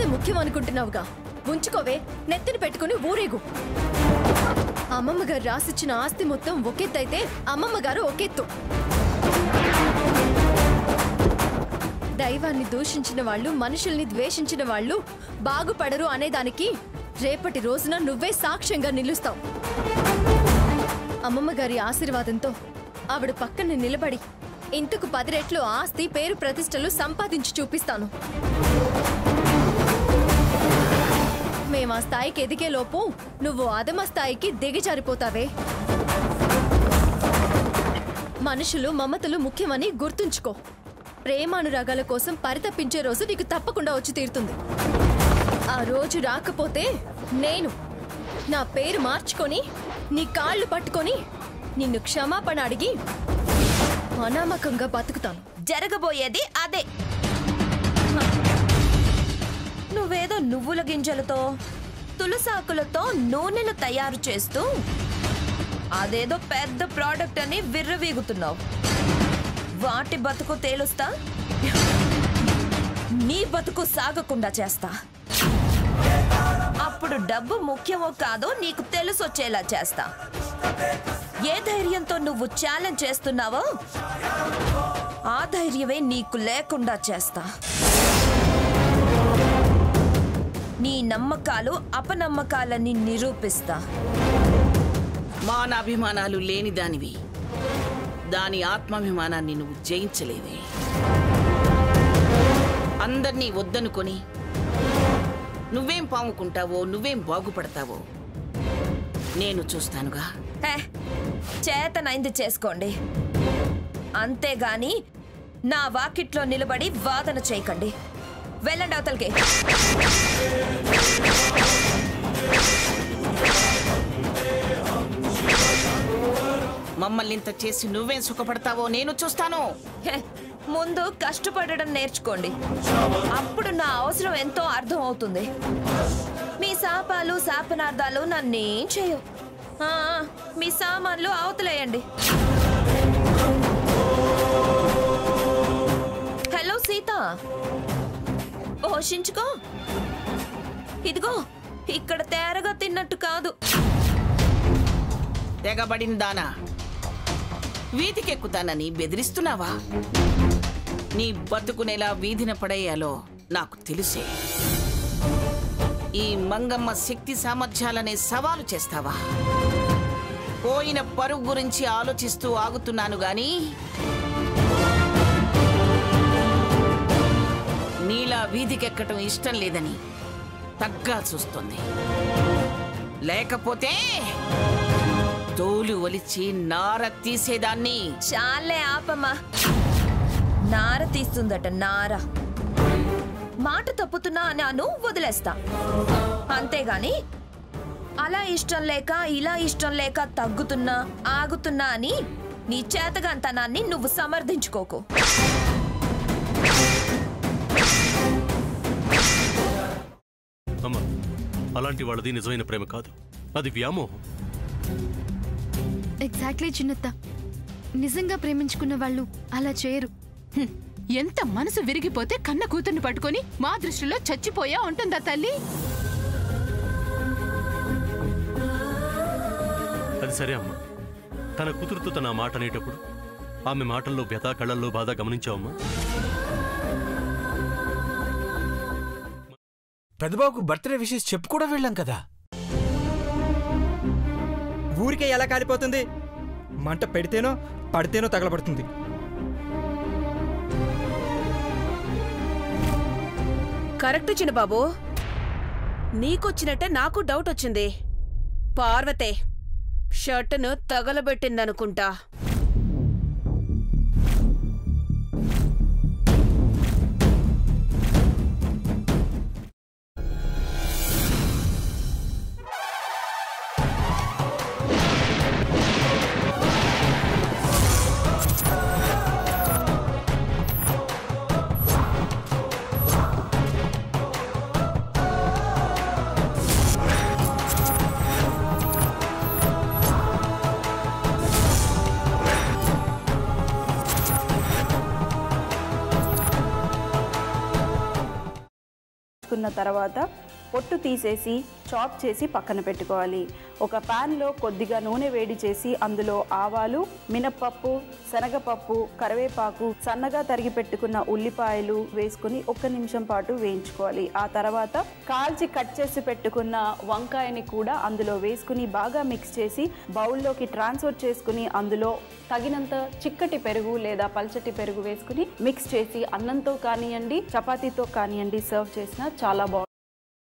ఆస్తి ముఖ్యం అనుకుంటున్నావుగా, ఉంచుకోవే, నెత్తిని పెట్టుకుని ఊరేగు. అమ్మమ్మ గారు రాసిచ్చిన ఆస్తి మొత్తం ఒకెత్తైతే అమ్మమ్మ గారు ఒకెత్తు. దైవాన్ని దూషించిన వాళ్ళు, మనుషుల్ని ద్వేషించిన వాళ్ళు బాగుపడరు అనేదానికి రేపటి రోజున నువ్వే సాక్ష్యంగా నిలుస్తావు. అమ్మమ్మ గారి ఆశీర్వాదంతో ఆవిడ పక్కన నిలబడి ఇంతకు 10 రెట్లు ఆస్తి, పేరు, ప్రతిష్టలు సంపాదించి చూపిస్తాను. మేము ఆ స్థాయికి ఎదిగేలోపు నువ్వు అధమ స్థాయికి దిగజారిపోతావే. మనుషులు, మమతలు ముఖ్యమని గుర్తుంచుకో. ప్రేమానురాగాల కోసం పరితపించే రోజు నీకు తప్పకుండా వచ్చి తీరుతుంది. ఆ రోజు రాకపోతే నేను నా పేరు మార్చుకొని నీ కాళ్ళు పట్టుకొని నిన్ను క్షమాపణ అడిగి అనామకంగా బతుకుతాను. జరగబోయేది అదే. నువ్వేదో నువ్వుల గింజలతో, తులసాకులతో నూనెలు తయారు చేస్తూ అదేదో పెద్ద ప్రోడక్ట్ అని విర్రవీగుతున్నావు. వాటి బతుకు తేలుస్తా, నీ బతుకు సాగకుండా చేస్తా. అప్పుడు డబ్బు ముఖ్యమో కాదో నీకు తెలిసొచ్చేలా చేస్తా. ఏ ధైర్యంతో నువ్వు ఛాలెంజ్ చేస్తున్నావో ఆ ధైర్యమే నీకు లేకుండా చేస్తా. నీ నమ్మకాలు అపనమ్మకాలని నిరూపిస్తా. మానాభిమానాలు లేని దానివి, దాని ఆత్మాభిమానాన్ని నువ్వు జయించలేవే. అందర్నీ వద్దనుకొని నువ్వేం పాముకుంటావో, నువ్వేం బాగుపడతావో నేను చూస్తానుగా. చేతనైంది చేసుకోండి, అంతేగాని నా వాకిట్లో నిలబడి వాదన చేయకండి. వెళ్ళండి అవతలకి. మమ్మల్ని ఇంత చేసి నువ్వేం సుఖపడతావో నేను చూస్తాను. ముందు కష్టపడడం నేర్చుకోండి, అప్పుడు నా అవసరం ఎంతో అర్థం అవుతుంది. మీ శాపాలు, శాపనార్థాలు నన్నేం చేయవు. మీ సామాన్లు అవతలేయండి. హలో సీత, పోషించుకో. ఇదిగో ఇక్కడ తేరగా తిన్నట్టు కాదు. తెగబడిన దానా, వీధికెక్కుతానని బెదిరిస్తున్నావా? నీ బతుకునేలా వీధిన పడేయాలో నాకు తెలుసే. ఈ మంగమ్మ శక్తి సామర్థ్యాలనే సవాలు చేస్తావా? పోయిన పరుగు గురించి ఆలోచిస్తూ ఆగుతున్నాను గాని నీలా వీధికెక్కటం ఇష్టం లేదని తగ్గాల్సి వస్తుంది. లేకపోతే తోలు ఒలిచి నార తీసేదాన్ని. చాలే ఆపమ్మా. నార తీస్తుందట, నార. మాట తప్పుతున్నా అన్నాను, వదిలేస్తా. అంతేగాని అలా ఇష్టం లేక, ఇలా ఇష్టం లేక తగ్గుతున్నా, ఆగుతున్నా అని నీ చేతగాంతనాన్ని నువ్వు సమర్థించుకోకు. అమ్మా, అలాంటి వాళ్ళది నిజమైన ప్రేమ కాదు, అది వ్యామోహం. ఎగ్జాక్ట్లీ చిన్నత్త, నిజంగా ప్రేమించుకున్న వాళ్ళు అలా చేయరు. ఎంత మనసు విరిగిపోతే కన్న కూతుర్ని పట్టుకొని మా దృష్టిలో చచ్చిపోయా ఉంటుందా తల్లి? అది సరే అమ్మా, తన కూతురుతో తన మాట అనేటప్పుడు ఆమె మాటల్లో వ్యథ, కళ్ళల్లో బాధ గమనించావమ్మా? పెద్దబాబుకు బర్త్డే విషెస్ చెప్పు కూడా వెళ్ళాం కదా. ఊరికే ఎలా కాలిపోతుంది? మంట పెడితేనో పడితేనో తగలబడుతుంది. కరెక్ట్ చిన్నబాబు, నీకొచ్చినట్టే నాకు డౌట్ వచ్చింది. పార్వతే షర్టును తగలబెట్టిందనుకుంటా. వేసుకున్న తర్వాత పొట్టు తీసేసి చాప్ చేసి పక్కన పెట్టుకోవాలి. ఒక ప్యాన్లో కొద్దిగా నూనె వేడి చేసి అందులో ఆవాలు, మినప్పప్పు, శనగపప్పు, కరివేపాకు, సన్నగా తరిగి పెట్టుకున్న ఉల్లిపాయలు వేసుకుని 1 నిమిషం పాటు వేయించుకోవాలి. ఆ తర్వాత కాల్చి కట్ చేసి పెట్టుకున్న వంకాయని కూడా అందులో వేసుకుని బాగా మిక్స్ చేసి బౌల్లోకి ట్రాన్స్ఫర్ చేసుకుని అందులో తగినంత చిక్కటి పెరుగు లేదా పల్చటి పెరుగు వేసుకుని మిక్స్ చేసి అన్నంతో కానివ్వండి, చపాతీతో కానివ్వండి సర్వ్ చేసినా చాలా బాగుంటుంది.